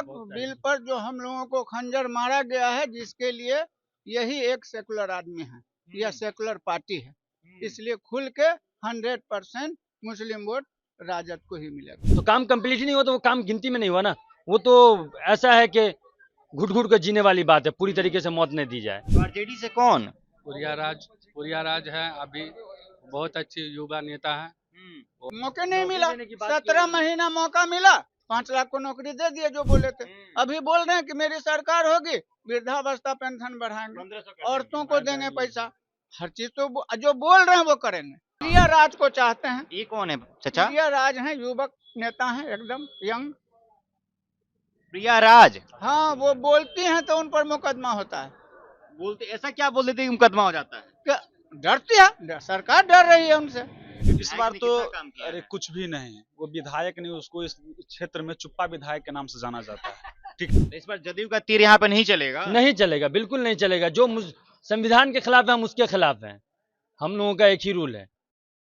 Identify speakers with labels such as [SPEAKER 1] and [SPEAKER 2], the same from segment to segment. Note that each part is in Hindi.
[SPEAKER 1] बिल पर जो हम लोगों को खंजर मारा गया है, जिसके लिए यही एक सेकुलर आदमी है, यह सेकुलर पार्टी है, इसलिए खुल के 100% मुस्लिम वोट राजद को ही मिलेगा।
[SPEAKER 2] तो काम कंप्लीट ही नहीं हुआ तो वो काम गिनती में नहीं हुआ ना। वो तो ऐसा है कि घुट घुट कर जीने वाली बात है, पूरी तरीके से मौत नहीं दी जाए।
[SPEAKER 3] आरजेडी से कौन?
[SPEAKER 4] पुरियाराज है, अभी बहुत अच्छे युवा नेता है।
[SPEAKER 1] मौके नहीं मिला, 17 महीना मौका मिला, 5 लाख को नौकरी दे दिए जो बोले थे। अभी बोल रहे हैं कि मेरी सरकार होगी, वृद्धावस्था पेंशन बढ़ाएंगे, औरतों को देंगे पैसा, हर चीज तो जो बोल रहे हैं वो करेंगे। प्रिया राज को चाहते हैं।
[SPEAKER 3] ये कौन है चाचा?
[SPEAKER 1] प्रिया राज हैं, युवक नेता हैं, एकदम यंग।
[SPEAKER 3] प्रिया राज
[SPEAKER 1] हाँ, वो बोलती हैं तो उन पर मुकदमा होता है।
[SPEAKER 3] बोलते, ऐसा क्या बोल देते कि मुकदमा हो जाता है?
[SPEAKER 1] क्या डरती है सरकार, डर रही है उनसे।
[SPEAKER 5] इस बार तो अरे कुछ भी नहीं, वो विधायक नहीं, उसको इस क्षेत्र में चुप्पा विधायक के नाम से जाना जाता है। ठीक,
[SPEAKER 3] इस बार जदयू का तीर यहाँ पे नहीं चलेगा।
[SPEAKER 2] नहीं चलेगा, बिल्कुल नहीं चलेगा। जो संविधान के खिलाफ है हम उसके खिलाफ हैं। हम लोगों का एक ही रूल है।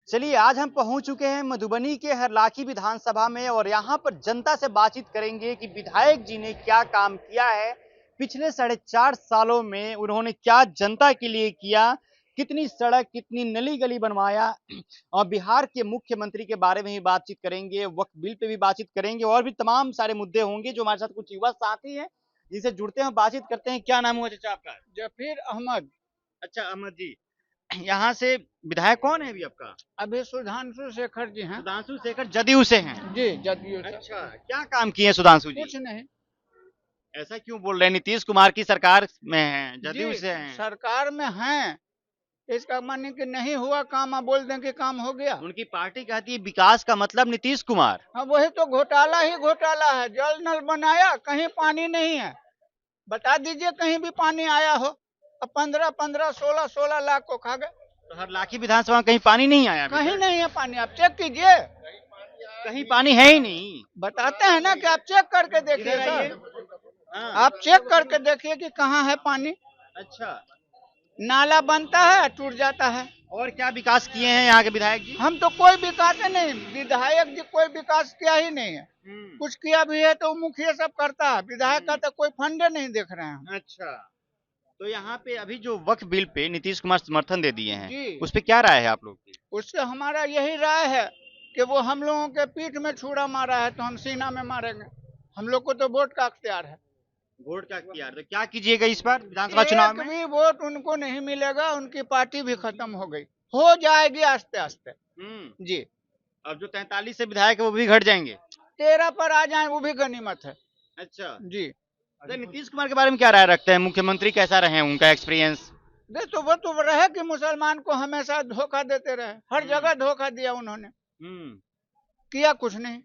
[SPEAKER 3] चलिए, आज हम पहुंच चुके हैं मधुबनी के हरलाखी विधानसभा में और यहाँ पर जनता से बातचीत करेंगे कि विधायक जी ने क्या काम किया है पिछले 4.5 सालों में, उन्होंने क्या जनता के लिए किया, कितनी सड़क, कितनी नली गली बनवाया, और बिहार के मुख्यमंत्री के बारे में भी बातचीत करेंगे, वक्फ बिल पे भी बातचीत करेंगे, और भी तमाम सारे मुद्दे होंगे। जो हमारे साथ कुछ युवा साथी हैं जिनसे जुड़ते हैं, बातचीत करते हैं। क्या नाम हुआ चाचा आपका?
[SPEAKER 1] जफीर अहमद।
[SPEAKER 3] अच्छा अहमद जी, यहाँ से विधायक कौन है अभी आपका?
[SPEAKER 1] अभी सुधांशु शेखर जी हैं।
[SPEAKER 3] सुधांशु शेखर जदयू से हैं?
[SPEAKER 1] जी, जदयू से।
[SPEAKER 3] अच्छा, क्या काम किए सुधांशु जी?
[SPEAKER 1] कुछ नहीं।
[SPEAKER 3] ऐसा क्यों बोल रहे हैं? नीतीश कुमार की सरकार में हैं, जदयू से हैं।
[SPEAKER 1] सरकार में हैं, इसका माने कि नहीं हुआ काम, आप बोल दें कि काम हो गया।
[SPEAKER 3] उनकी पार्टी कहती है विकास का मतलब नीतीश कुमार।
[SPEAKER 1] हाँ, वही तो घोटाला ही घोटाला है। जल नल बनाया, कहीं पानी नहीं है। बता दीजिए कहीं भी पानी आया हो। अब 15-15, 16-16 लाख को खा गए।
[SPEAKER 3] तो हरलाखी विधानसभा में कहीं पानी नहीं आया?
[SPEAKER 1] कहीं नहीं है पानी, आप चेक कीजिए।
[SPEAKER 3] कहीं पानी है ही नहीं।
[SPEAKER 1] बताते हैं ना कि आप चेक करके देखिए सर, आप चेक करके देखिए कि कहाँ है पानी।
[SPEAKER 3] अच्छा,
[SPEAKER 1] नाला बनता है, टूट जाता है।
[SPEAKER 3] और क्या विकास किए हैं यहाँ के विधायक जी?
[SPEAKER 1] हम तो कोई विकास नहीं, विधायक जी कोई विकास किया ही नहीं है। कुछ किया भी है तो मुखिया सब करता है, विधायक का तो कोई फंडे नहीं देख रहे हैं।
[SPEAKER 3] अच्छा, तो यहाँ पे अभी जो वक्फ बिल पे नीतीश कुमार समर्थन दे दिए हैं,
[SPEAKER 1] जी।
[SPEAKER 3] उस पे क्या राय है आप लोग की?
[SPEAKER 1] उससे हमारा यही राय है कि वो हम लोगों के पीठ में छुरा मारा है तो हम सीना में मारेंगे। हम लोग को तो वोट का अख्तियार है।
[SPEAKER 3] वोट का अख्तियार, तो क्या कीजिएगा इस बार विधानसभा चुनाव में?
[SPEAKER 1] एक भी वोट उनको नहीं मिलेगा, उनकी पार्टी भी खत्म हो गई, हो जाएगी आस्ते आस्ते। जी।
[SPEAKER 3] अब जो 43 से विधायक है वो भी घट जाएंगे,
[SPEAKER 1] 13 पर आ जाए वो भी गनीमत है।
[SPEAKER 3] अच्छा
[SPEAKER 1] जी।
[SPEAKER 3] तो नीतीश कुमार के बारे में क्या राय रखते हैं? मुख्यमंत्री कैसा रहे, उनका एक्सपीरियंस?
[SPEAKER 1] तो वो तो रहे कि मुसलमान को हमेशा धोखा देते रहे, हर जगह धोखा दिया उन्होंने, किया कुछ नहीं।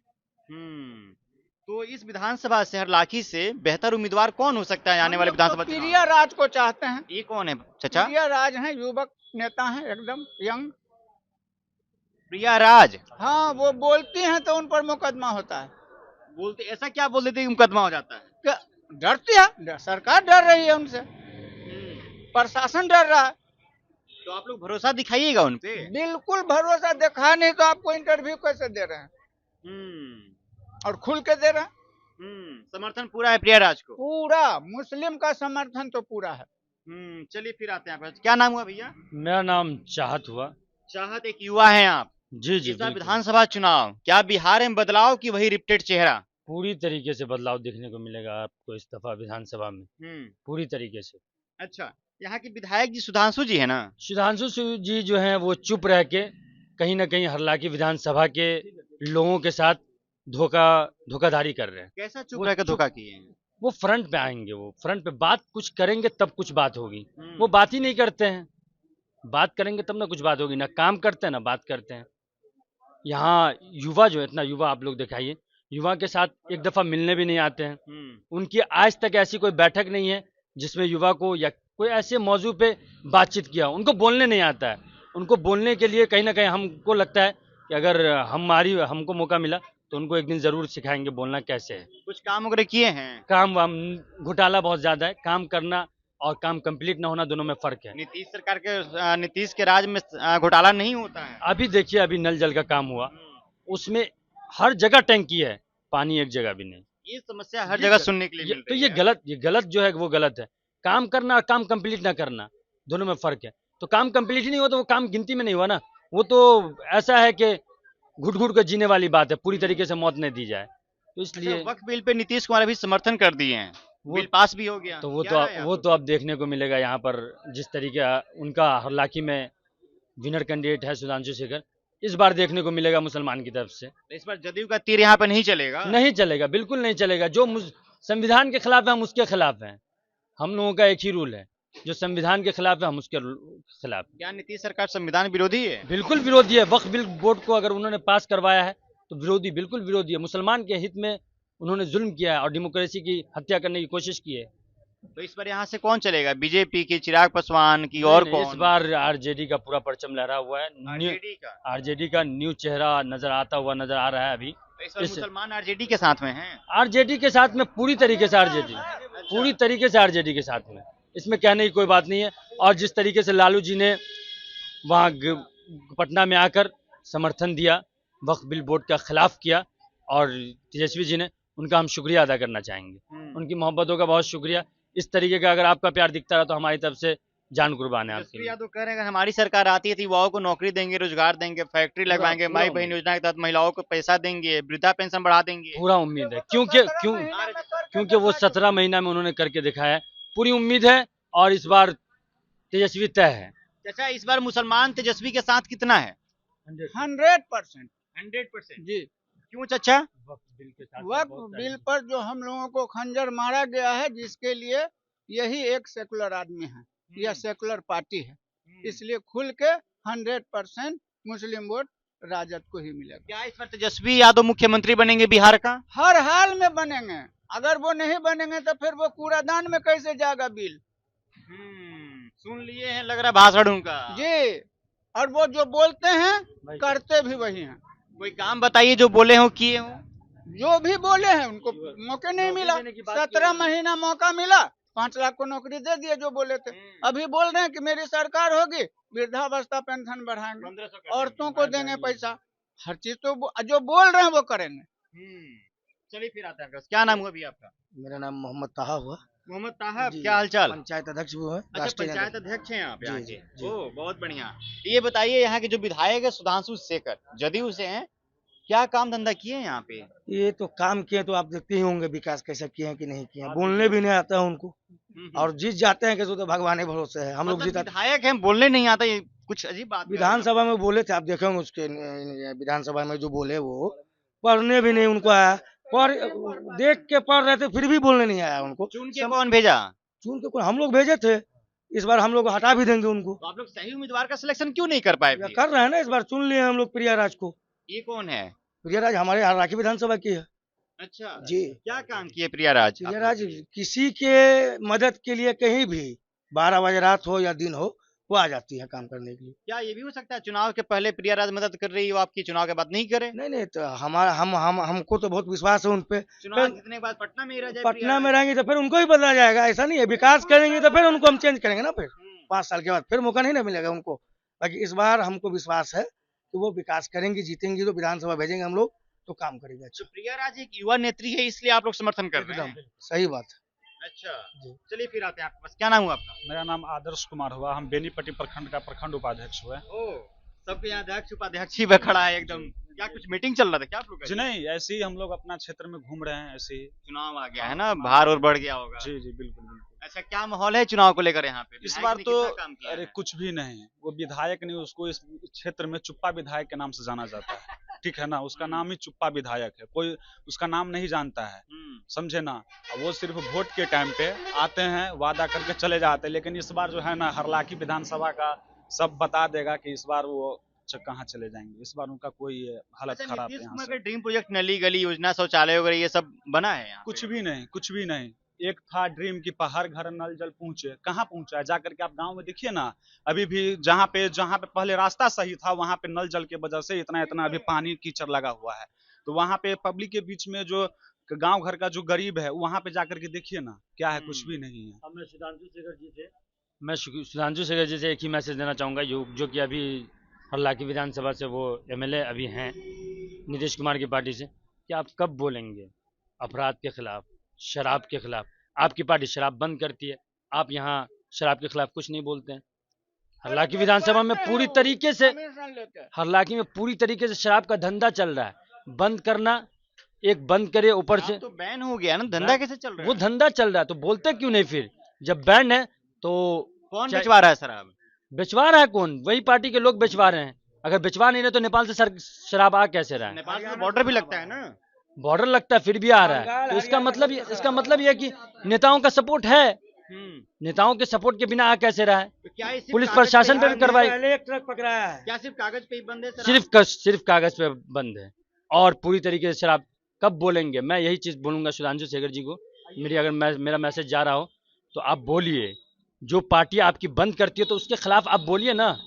[SPEAKER 3] तो इस विधानसभा से, हरलाखी से बेहतर उम्मीदवार कौन हो सकता है आने वाले विधानसभा चुनाव?
[SPEAKER 1] प्रिया राज को चाहते हैं।
[SPEAKER 3] ये कौन है चाचा?
[SPEAKER 1] प्रिया राज हैं, युवक नेता हैं, एकदम यंग।
[SPEAKER 3] प्रिया राज
[SPEAKER 1] हाँ, वो बोलती हैं तो उन पर मुकदमा होता है।
[SPEAKER 3] बोलते, ऐसा क्या बोल देते कि मुकदमा हो जाता है?
[SPEAKER 1] क्या डरती है सरकार, डर रही है उनसे, प्रशासन डर रहा है।
[SPEAKER 3] तो आप लोग भरोसा दिखाइएगा उन पे।
[SPEAKER 1] बिल्कुल भरोसा दिखा नहीं तो आपको इंटरव्यू कैसे दे रहे हैं? और खुल के दे रहे हैं।
[SPEAKER 3] समर्थन पूरा है प्रिया राज को?
[SPEAKER 1] पूरा, मुस्लिम का समर्थन तो पूरा है।
[SPEAKER 3] चलिए फिर आते हैं आप। क्या नाम हुआ भैया?
[SPEAKER 2] मेरा नाम चाहत हुआ।
[SPEAKER 3] चाहत, एक युवा हैं आप।
[SPEAKER 2] जी जी।
[SPEAKER 3] इस बार विधानसभा चुनाव, क्या बिहार में बदलाव की वही रिपीटेड चेहरा?
[SPEAKER 2] पूरी तरीके से बदलाव देखने को मिलेगा आपको इस दफा विधानसभा में, पूरी तरीके से।
[SPEAKER 3] अच्छा, यहाँ के विधायक जी सुधांशु जी है ना?
[SPEAKER 2] सुधांशु जी जो हैं वो चुप रह के कहीं ना कहीं हरलाखी विधानसभा के लोगों के साथ धोखाधड़ी कर रहे हैं।
[SPEAKER 3] कैसा चुप रह कर धोखा किए हैं?
[SPEAKER 2] वो फ्रंट पे आएंगे, वो फ्रंट पे बात कुछ करेंगे तब कुछ बात होगी। वो बात ही नहीं करते हैं, बात करेंगे तब ना कुछ बात होगी, ना काम करते हैं ना बात करते हैं। यहाँ युवा जो है, इतना युवा आप लोग दिखाइए, युवा के साथ एक दफा मिलने भी नहीं आते हैं। उनकी आज तक ऐसी कोई बैठक नहीं है जिसमें युवा को या कोई ऐसे मौजू पे बातचीत किया। उनको बोलने नहीं आता है। उनको बोलने के लिए कहीं ना कहीं हमको लगता है कि अगर हमको मौका मिला तो उनको एक दिन जरूर सिखाएंगे बोलना कैसे है।
[SPEAKER 3] कुछ काम वगैरह किए हैं?
[SPEAKER 2] काम वाम घोटाला बहुत ज्यादा है। काम करना और काम कंप्लीट ना होना दोनों में फर्क है।
[SPEAKER 3] नीतीश सरकार के, नीतीश के राज में घोटाला नहीं होता है?
[SPEAKER 2] अभी देखिए, अभी नल जल का काम हुआ, उसमें हर जगह टैंकी है, पानी एक जगह भी नहीं।
[SPEAKER 3] ये समस्या हर जगह सुनने के लिए मिल
[SPEAKER 2] तो
[SPEAKER 3] रही
[SPEAKER 2] ये
[SPEAKER 3] है।
[SPEAKER 2] गलत जो है वो गलत है। काम करना और काम कंप्लीट ना करना, दोनों में फर्क है। तो काम कंप्लीट ही नहीं हुआ तो वो काम गिनती में नहीं हुआ ना। वो तो ऐसा है कि घुट घुट कर जीने वाली बात है, पूरी तरीके से मौत नहीं दी जाए। तो इसलिए
[SPEAKER 3] अच्छा, वक्फ बिल पे नीतीश कुमार अभी समर्थन कर दिए हैं,
[SPEAKER 2] वो
[SPEAKER 3] बिल पास भी हो गया।
[SPEAKER 2] तो वो
[SPEAKER 3] क्या
[SPEAKER 2] तो
[SPEAKER 3] राय है
[SPEAKER 2] वो
[SPEAKER 3] आपका?
[SPEAKER 2] तो अब देखने को मिलेगा यहाँ पर। जिस तरीके उनका हरलाखी में विनर कैंडिडेट है सुधांशु शेखर, इस बार देखने को मिलेगा मुसलमान की तरफ से।
[SPEAKER 3] तो इस बार जदयू का तीर यहाँ पे नहीं चलेगा।
[SPEAKER 2] नहीं चलेगा, बिल्कुल नहीं चलेगा। जो संविधान के खिलाफ है हम उसके खिलाफ हैं। हम लोगों का एक ही रूल है, जो संविधान के खिलाफ है हम उसके खिलाफ।
[SPEAKER 3] क्या नीतीश सरकार संविधान विरोधी है?
[SPEAKER 2] बिल्कुल विरोधी है। वक्फ बिल बोर्ड को अगर उन्होंने पास करवाया है तो विरोधी, बिल्कुल विरोधी है। मुसलमान के हित में उन्होंने जुल्म किया है और डेमोक्रेसी की हत्या करने की कोशिश की है।
[SPEAKER 3] तो इस बार यहाँ से कौन चलेगा, बीजेपी की, चिराग पासवान की, और
[SPEAKER 2] नहीं, इस
[SPEAKER 3] कौन?
[SPEAKER 2] बार आरजेडी का पूरा परचम लहरा हुआ है।
[SPEAKER 3] आरजेडी का।
[SPEAKER 2] आरजेडी का न्यू चेहरा नजर आ रहा है अभी।
[SPEAKER 3] तो इस बार
[SPEAKER 2] इस-
[SPEAKER 3] मुसलमान आरजेडी के साथ में हैं।
[SPEAKER 2] आरजेडी के साथ में पूरी तरीके से आरजेडी के साथ में, इसमें कहने की कोई बात नहीं है। और जिस तरीके से लालू जी ने वहाँ पटना में आकर समर्थन दिया, वक्फ बिल बोर्ड का खिलाफ किया, और तेजस्वी जी ने, उनका हम शुक्रिया अदा करना चाहेंगे। उनकी मोहब्बतों का बहुत शुक्रिया। इस तरीके का अगर आपका प्यार दिखता रहा तो हमारी तरफ से जान कुर्बान है आपके
[SPEAKER 3] तेजस्वी
[SPEAKER 2] लिए।
[SPEAKER 3] यादव कह रहे हैं अगर हमारी सरकार आती है तो युवाओं को नौकरी देंगे, रोजगार देंगे, फैक्ट्री लगवाएंगे,
[SPEAKER 2] पूरा
[SPEAKER 3] माई बहन योजना के तहत महिलाओं को पैसा देंगे, वृद्धा पेंशन बढ़ा देंगे।
[SPEAKER 2] पूरा उम्मीद है, क्योंकि वो 17 महीना में उन्होंने करके दिखाया है। पूरी उम्मीद है और इस बार तेजस्वी तय है।
[SPEAKER 3] अच्छा, इस बार मुसलमान तेजस्वी के साथ कितना है?
[SPEAKER 1] 100%।
[SPEAKER 3] 100%।
[SPEAKER 1] जी,
[SPEAKER 3] क्यों चाचा?
[SPEAKER 1] वक्फ बिल पर जो हम लोगों को खंजर मारा गया है, जिसके लिए यही एक सेकुलर आदमी है, यह सेकुलर पार्टी है, इसलिए खुल के 100% मुस्लिम वोट राजद को ही मिलेगा।
[SPEAKER 3] क्या इस बार तेजस्वी यादव मुख्यमंत्री बनेंगे बिहार का?
[SPEAKER 1] हर हाल में बनेंगे। अगर वो नहीं बनेंगे तो फिर वो कूड़ादान में कैसे जाएगा बिल?
[SPEAKER 3] सुन लिए हैं, लग रहा है भाषण उनका।
[SPEAKER 1] जी, और वो जो बोलते हैं करते भी वही हैं।
[SPEAKER 3] कोई काम बताइए जो बोले हो, किए हो।
[SPEAKER 1] जो भी बोले हैं उनको मौके नहीं मिला। 17 महीना मौका मिला, 5 लाख को नौकरी दे दिए जो बोले थे। अभी बोल रहे हैं कि मेरी सरकार होगी, वृद्धावस्था पेंशन बढ़ाएंगे, औरतों को देंगे पैसा। हर चीज तो जो बोल रहे हैं वो करेंगे।
[SPEAKER 3] चलिए फिर आता है, क्या नाम हुआ अभी आपका?
[SPEAKER 6] मेरा नाम मोहम्मद ताहा हुआ।
[SPEAKER 3] मोहम्मद ताहब,
[SPEAKER 6] जी,
[SPEAKER 3] क्या हालचाल?
[SPEAKER 6] पंचायत अध्यक्ष भी है।
[SPEAKER 3] अच्छा, पंचायत अध्यक्ष हैं आप यहाँ
[SPEAKER 6] जी,
[SPEAKER 3] के?
[SPEAKER 6] जी।
[SPEAKER 3] ओह, बहुत बढ़िया। ये बताइए, यहाँ के जो विधायक है सुधांशु शेखर, जदयू से हैं, क्या काम धंधा किए हैं यहाँ पे?
[SPEAKER 6] ये तो काम किए तो आप देखते ही होंगे विकास कैसा किए हैं कि नहीं किए हैं। बोलने भी नहीं आता है उनको, और जीत जाते हैं कैसे, तो भगवान ही भरोसे है। हम लोग
[SPEAKER 3] मतलब
[SPEAKER 6] जीता
[SPEAKER 3] विधायक हैं, बोलने नहीं आता, ये कुछ अजीब बात है।
[SPEAKER 6] विधानसभा में बोले थे, आप देखे होंगे उसके विधानसभा में जो बोले, वो पढ़ने भी नहीं उनको आया। पढ़ देख के पढ़ रहे थे फिर भी बोलने नहीं आया उनको।
[SPEAKER 3] चुन के कौन भेजा?
[SPEAKER 6] चुन के हम लोग भेजे थे, इस बार हम लोग हटा भी देंगे उनको।
[SPEAKER 3] तो आप लोग सही उम्मीदवार का सिलेक्शन क्यों नहीं कर पाए फिर?
[SPEAKER 6] कर रहे हैं ना, इस बार चुन लिए हम लोग प्रियाराज को।
[SPEAKER 3] ये कौन है?
[SPEAKER 6] प्रियाराज हमारे हरलाखी विधानसभा की है।
[SPEAKER 3] अच्छा
[SPEAKER 6] जी,
[SPEAKER 3] क्या काम किए प्रियाराज?
[SPEAKER 6] प्रियाराज किसी के मदद के लिए कहीं भी 12 बजे रात हो या दिन हो, वो आ जाती है काम करने के लिए।
[SPEAKER 3] क्या ये भी हो सकता है चुनाव के पहले प्रियाराज मदद कर रही हो आपकी, चुनाव के बाद नहीं करे?
[SPEAKER 6] नहीं, तो हमारा हमको तो बहुत विश्वास है उन पे।
[SPEAKER 3] चुनाव जीतने के बाद पटना में ही रह जाए
[SPEAKER 6] पटना में रहेंगे तो फिर उनको ही बदला जाएगा, ऐसा नहीं है। विकास करेंगे तो फिर उनको हम चेंज करेंगे ना, फिर 5 साल के बाद फिर मौका नहीं ना मिलेगा उनको। बाकी इस बार हमको विश्वास है कि वो विकास करेंगे, जीतेंगे तो विधानसभा भेजेंगे हम लोग, तो काम करेंगे अच्छा।
[SPEAKER 3] तो प्रियाराज एक युवा नेत्री है, इसलिए आप लोग समर्थन कर रहे हैं?
[SPEAKER 6] सही बात है।
[SPEAKER 3] अच्छा, चलिए फिर आते हैं आपके पास। क्या नाम हुआ आपका?
[SPEAKER 5] मेरा नाम आदर्श कुमार हुआ। हम बेनीपट्टी प्रखंड का प्रखंड उपाध्यक्ष हुए।
[SPEAKER 3] ओह, सबके यहाँ अध्यक्ष उपाध्यक्ष ही खड़ा है एकदम। क्या कुछ मीटिंग चल रहा था क्या आप लोग?
[SPEAKER 5] जी नहीं, ऐसे ही हम लोग अपना क्षेत्र में घूम रहे हैं, ऐसे ही।
[SPEAKER 3] चुनाव आ गया है ना, भार और बढ़ गया होगा।
[SPEAKER 5] जी बिल्कुल बिल्कुल।
[SPEAKER 3] अच्छा, क्या माहौल है चुनाव को लेकर यहाँ पे?
[SPEAKER 5] इस
[SPEAKER 3] विधायक
[SPEAKER 5] बार
[SPEAKER 3] ने
[SPEAKER 5] तो
[SPEAKER 3] कितना काम किया
[SPEAKER 5] अरे
[SPEAKER 3] है?
[SPEAKER 5] कुछ भी नहीं, वो विधायक नहीं, उसको इस क्षेत्र में चुप्पा विधायक के नाम से जाना जाता है। ठीक है ना, उसका नाम ही चुप्पा विधायक है, कोई उसका नाम नहीं जानता है, समझे ना। वो सिर्फ वोट के टाइम पे आते हैं, वादा करके चले जाते हैं। लेकिन इस बार जो है ना, हरलाखी विधानसभा का सब बता देगा कि इस बार वो कहाँ चले जाएंगे। इस बार उनका कोई हालत
[SPEAKER 3] अच्छा,
[SPEAKER 5] खराब है
[SPEAKER 3] नीतीश
[SPEAKER 5] यहाँ
[SPEAKER 3] कुमार
[SPEAKER 5] से।
[SPEAKER 3] का ड्रीम प्रोजेक्ट नली गली योजना, शौचालय वगैरह ये सब बना है यहाँ
[SPEAKER 5] कुछ
[SPEAKER 3] पे?
[SPEAKER 5] भी नहीं, कुछ भी नहीं। एक था ड्रीम की हर घर नल जल पहुंचे, कहाँ पहुंचा है? जाकर के आप गांव में देखिए ना, अभी भी जहाँ पे पहले रास्ता सही था, वहाँ पे नल जल के वजह से इतना अभी पानी कीचड़ लगा हुआ है। तो वहाँ पे पब्लिक के बीच में जो गांव घर का जो गरीब है, वहाँ पे जाकर के देखिए ना, क्या है, कुछ भी नहीं है।
[SPEAKER 2] मैं सुधांशु शेखर जी से एक ही मैसेज देना चाहूँगा, जो कि अभी हरलाखी विधानसभा से वो MLA अभी हैं नीतीश कुमार की पार्टी से, कि आप कब बोलेंगे अपराध के खिलाफ, शराब के खिलाफ। आपकी पार्टी शराब बंद करती है, आप यहाँ शराब के खिलाफ कुछ नहीं बोलते हैं। हालांकि विधानसभा में पूरी तरीके से हालांकि में पूरी तरीके से शराब का धंधा चल रहा है, बंद करना, एक बंद करे ऊपर से,
[SPEAKER 3] तो बैन हो गया ना, धंधा कैसे चल रहा
[SPEAKER 2] वो
[SPEAKER 3] है?
[SPEAKER 2] धंधा चल रहा है तो बोलते क्यों नहीं? फिर जब बैन है तो
[SPEAKER 3] कौन
[SPEAKER 2] चाहे-
[SPEAKER 3] भिजवा रहा है शराब?
[SPEAKER 2] बेचवा रहा है कौन? वही पार्टी के लोग बेचवा रहे हैं। अगर बेचवा नहीं रहे तो नेपाल से शराब आ कैसे रहा है?
[SPEAKER 3] नेपाल से बॉर्डर भी लगता है ना।
[SPEAKER 2] बॉर्डर लगता है फिर भी आ रहा है, तो इसका मतलब ये है कि नेताओं का सपोर्ट है। नेताओं के सपोर्ट के बिना आ कैसे रहा है?
[SPEAKER 3] तो क्या ये सिर्फ
[SPEAKER 2] पुलिस
[SPEAKER 3] कागज
[SPEAKER 2] प्रशासन पे भी कार्रवाई
[SPEAKER 6] पहले एक ट्रक पकड़ाया है।
[SPEAKER 3] क्या सिर्फ कागज पे ही बंद है शराब?
[SPEAKER 2] सिर्फ कागज पे बंद है और पूरी तरीके से शराब कब बोलेंगे? मैं यही चीज बोलूंगा सुधांशु शेखर जी को, मेरा मैसेज जा रहा हो तो आप बोलिए। जो पार्टी आपकी बंद करती है तो उसके खिलाफ आप बोलिए ना।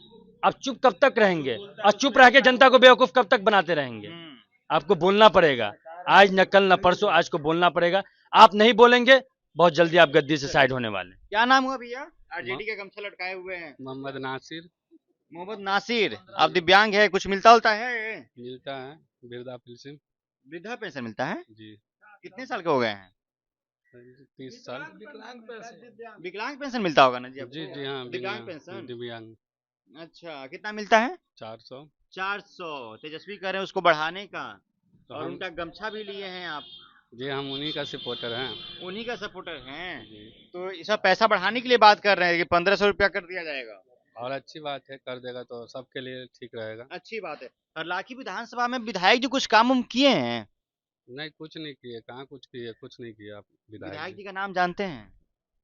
[SPEAKER 2] आप चुप कब तक रहेंगे? और चुप रह के जनता को बेवकूफ कब तक बनाते रहेंगे? आपको बोलना पड़ेगा, आज न कल न परसों, आज को बोलना पड़ेगा। आप नहीं बोलेंगे, बहुत जल्दी आप गद्दी से साइड होने वाले।
[SPEAKER 3] क्या नाम हुआ भैया? आरजेडी का गमछा लटकाए हुए हैं।
[SPEAKER 4] मोहम्मद नासिर।
[SPEAKER 3] मोहम्मद नासिर, आप दिव्यांग है, कुछ मिलता उलता है?
[SPEAKER 4] मिलता है वृद्धा पेंशन
[SPEAKER 3] वृद्धा पेंशन मिलता है?
[SPEAKER 4] जी।
[SPEAKER 3] कितने साल के हो गए हैं?
[SPEAKER 4] 30 साल।
[SPEAKER 3] विकलांग पेंशन मिलता होगा ना जी आपको?
[SPEAKER 4] जी हाँ,
[SPEAKER 3] दिव्यांग पेंशन।
[SPEAKER 4] दिव्यांग।
[SPEAKER 3] अच्छा, कितना मिलता है?
[SPEAKER 4] 400।
[SPEAKER 3] 400। तेजस्वी कह रहे हैं उसको बढ़ाने का,
[SPEAKER 4] तो
[SPEAKER 3] और
[SPEAKER 4] हम
[SPEAKER 3] उनका गमछा भी लिए हैं आप।
[SPEAKER 4] जी हम उन्हीं का सपोर्टर हैं।
[SPEAKER 3] उन्हीं का सपोर्टर हैं।
[SPEAKER 4] जी।
[SPEAKER 3] तो ये सब पैसा बढ़ाने के लिए बात कर रहे हैं कि 1500 रुपया कर दिया जाएगा।
[SPEAKER 4] और अच्छी बात है, कर देगा तो सबके लिए ठीक रहेगा।
[SPEAKER 3] अच्छी बात है। हरलाखी विधानसभा में विधायक जो कुछ काम किए हैं,
[SPEAKER 4] नहीं कुछ नहीं किए, कहाँ कुछ किए, कुछ नहीं किया। आप
[SPEAKER 3] विधायक
[SPEAKER 4] विधायक
[SPEAKER 3] जी का नाम जानते हैं?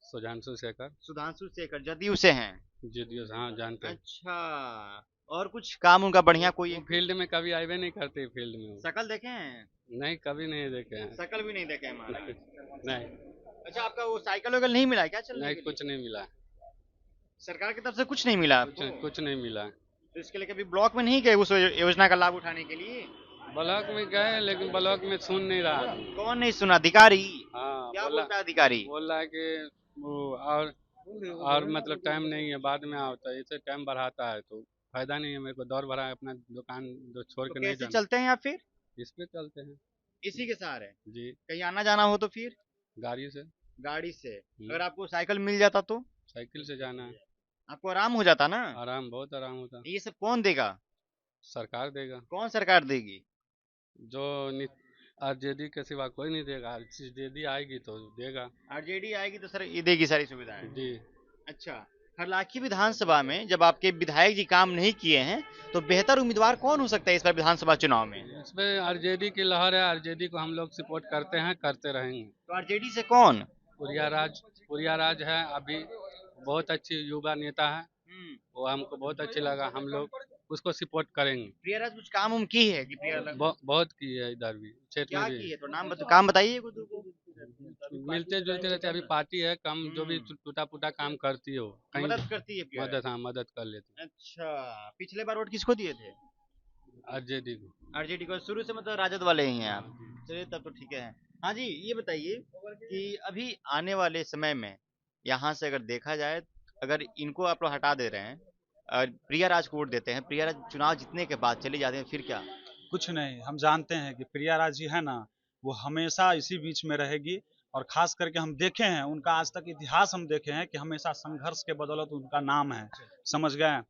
[SPEAKER 4] सुधांशु शेखर।
[SPEAKER 3] सुधांशु शेखर, जदयू से हैं।
[SPEAKER 4] जी हाँ जानते हैं।
[SPEAKER 3] अच्छा, और कुछ काम उनका बढ़िया कोई?
[SPEAKER 4] वो फील्ड में कभी आए नहीं करते, फील्ड में वो।
[SPEAKER 3] शकल देखे हैं?
[SPEAKER 4] नहीं कभी नहीं देखे हैं।
[SPEAKER 3] शकल भी नहीं देखे हैं महाराज।
[SPEAKER 4] नहीं
[SPEAKER 3] अच्छा, आपका वो साइकिल वाइकल नहीं मिला क्या चलने
[SPEAKER 4] नहीं
[SPEAKER 3] के लिए?
[SPEAKER 4] कुछ नहीं मिला।
[SPEAKER 3] सरकार की तरफ से कुछ नहीं मिला आपको?
[SPEAKER 4] कुछ नहीं मिला।
[SPEAKER 3] तो इसके लिए कभी ब्लॉक में नहीं गए उस योजना का लाभ उठाने के लिए?
[SPEAKER 4] ब्लॉक में गए लेकिन ब्लॉक में सुन नहीं रहा।
[SPEAKER 3] कौन नहीं सुना? अधिकारी?
[SPEAKER 4] हाँ
[SPEAKER 3] क्या
[SPEAKER 4] बोला,
[SPEAKER 3] बोलता है अधिकारी?
[SPEAKER 4] बोल रहा है कि वो और मतलब टाइम नहीं है, बाद में आता है, इसे टाइम बढ़ाता है तो फायदा नहीं है। मेरे को दौड़ भरा है, अपना दुकान जो छोड़
[SPEAKER 3] तो
[SPEAKER 4] के नहीं
[SPEAKER 3] कैसे
[SPEAKER 4] जाना।
[SPEAKER 3] चलते हैं आप फिर?
[SPEAKER 4] इस पे चलते हैं
[SPEAKER 3] इसी के सहारे?
[SPEAKER 4] जी।
[SPEAKER 3] कहीं आना जाना हो तो फिर
[SPEAKER 4] गाड़ी से।
[SPEAKER 3] गाड़ी से? अगर आपको साइकिल मिल जाता तो
[SPEAKER 4] साइकिल से जाना है।
[SPEAKER 3] आपको आराम हो जाता ना?
[SPEAKER 4] आराम, बहुत आराम होता।
[SPEAKER 3] ये सब कौन देगा?
[SPEAKER 4] सरकार देगा।
[SPEAKER 3] कौन सरकार देगी?
[SPEAKER 4] जो आरजेडी के सिवा कोई नहीं देगा। आरजेडी आएगी तो देगा।
[SPEAKER 3] आरजेडी आएगी तो सर ये देगी सारी सुविधाएं।
[SPEAKER 4] जी।
[SPEAKER 3] अच्छा, हरलाखी विधानसभा में जब आपके विधायक जी काम नहीं किए हैं तो बेहतर उम्मीदवार कौन हो सकता है इस बार विधानसभा चुनाव में?
[SPEAKER 4] इसमें आरजेडी की लहर है, आरजेडी को हम लोग सपोर्ट करते हैं, करते रहेंगे।
[SPEAKER 3] तो आरजेडी से कौन?
[SPEAKER 4] पुरिया राज है अभी, बहुत अच्छी युवा नेता है, वो हमको बहुत अच्छी लगा, हम लोग उसको सपोर्ट करेंगे।
[SPEAKER 3] प्रियाराज कुछ काम उम की है कि प्रियाराज
[SPEAKER 4] बहुत की है इधर भी, क्षेत्र
[SPEAKER 3] क्या
[SPEAKER 4] में
[SPEAKER 3] की
[SPEAKER 4] भी।
[SPEAKER 3] है? तो काम बताइए कुछ दो।
[SPEAKER 4] मिलते जुलते रहते, अभी पार्टी है, कम जो भी टूटा फूटा काम करती हो कहीं
[SPEAKER 3] मदद करती है प्रियाराज।
[SPEAKER 4] मदद, हाँ मदद कर लेते।
[SPEAKER 3] अच्छा, पिछले बार वोट किसको दिए थे?
[SPEAKER 4] आरजेडी को।
[SPEAKER 3] आरजेडी को? शुरू से मतलब राजद वाले ही हैं आप? चलिए तब तो ठीक है। हाँ जी, ये बताइए कि अभी आने वाले समय में यहाँ से अगर देखा जाए, अगर इनको आप लोग हटा दे रहे हैं और प्रियाराज को वोट देते हैं, प्रियाराज चुनाव जीतने के बाद चले जाते हैं, फिर क्या?
[SPEAKER 5] कुछ नहीं, हम जानते हैं कि प्रियाराज जी है ना, वो हमेशा इसी बीच में रहेगी। और खास करके हम देखे हैं उनका आज तक इतिहास, हम देखे हैं कि हमेशा संघर्ष के बदौलत उनका नाम है, समझ गए?
[SPEAKER 3] हाँ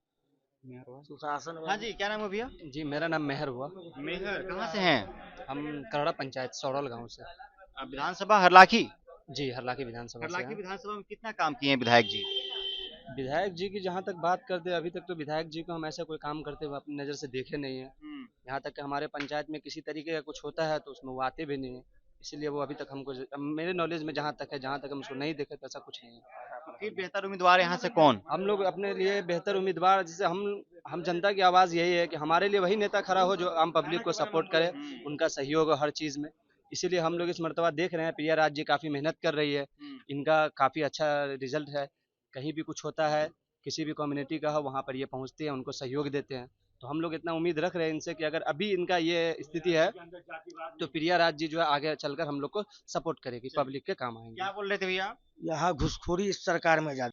[SPEAKER 3] जी, क्या नाम है भैया?
[SPEAKER 7] जी मेरा नाम मेहर हुआ।
[SPEAKER 3] मेहर, कहाँ से हैं?
[SPEAKER 7] हम करड़ा पंचायत सौड़ल गांव से।
[SPEAKER 3] विधानसभा हरलाखी?
[SPEAKER 7] जी हरलाखी विधानसभा से
[SPEAKER 3] हरलाखी
[SPEAKER 7] हैं।
[SPEAKER 3] विधानसभा में कितना काम किए हैं विधायक जी?
[SPEAKER 7] विधायक जी की जहां तक बात करते हैं, अभी तक तो विधायक जी को हम ऐसा कोई काम करते हुए अपनी नज़र से देखे नहीं है। यहाँ तक कि हमारे पंचायत में किसी तरीके का कुछ होता है तो उसमें वो आते भी नहीं है, इसीलिए वो अभी तक हमको, मेरे नॉलेज में जहाँ तक है, जहाँ तक हम उसको नहीं देखे तो ऐसा कुछ नहीं है।
[SPEAKER 3] तो फिर बेहतर उम्मीदवार यहाँ से कौन?
[SPEAKER 7] हम लोग अपने लिए बेहतर उम्मीदवार, जैसे हम जनता की आवाज़ यही है कि हमारे लिए वही नेता खड़ा हो जो आम पब्लिक को सपोर्ट करे, उनका सहयोग हो हर चीज़ में। इसीलिए हम लोग इस मर्तबा देख रहे हैं प्रियाराज जी काफ़ी मेहनत कर रही है, इनका काफ़ी अच्छा रिजल्ट है। कहीं भी कुछ होता है, किसी भी कम्युनिटी का हो, वहाँ पर ये पहुँचते हैं, उनको सहयोग देते हैं। तो हम लोग इतना उम्मीद रख रहे हैं इनसे कि अगर अभी इनका ये स्थिति है तो प्रियाराज जी जो है आगे चलकर हम लोग को सपोर्ट करेगी, पब्लिक के काम आएंगे।
[SPEAKER 3] क्या बोल रहे थे भैया?
[SPEAKER 6] यहाँ घुसखोरी इस सरकार में ज्यादा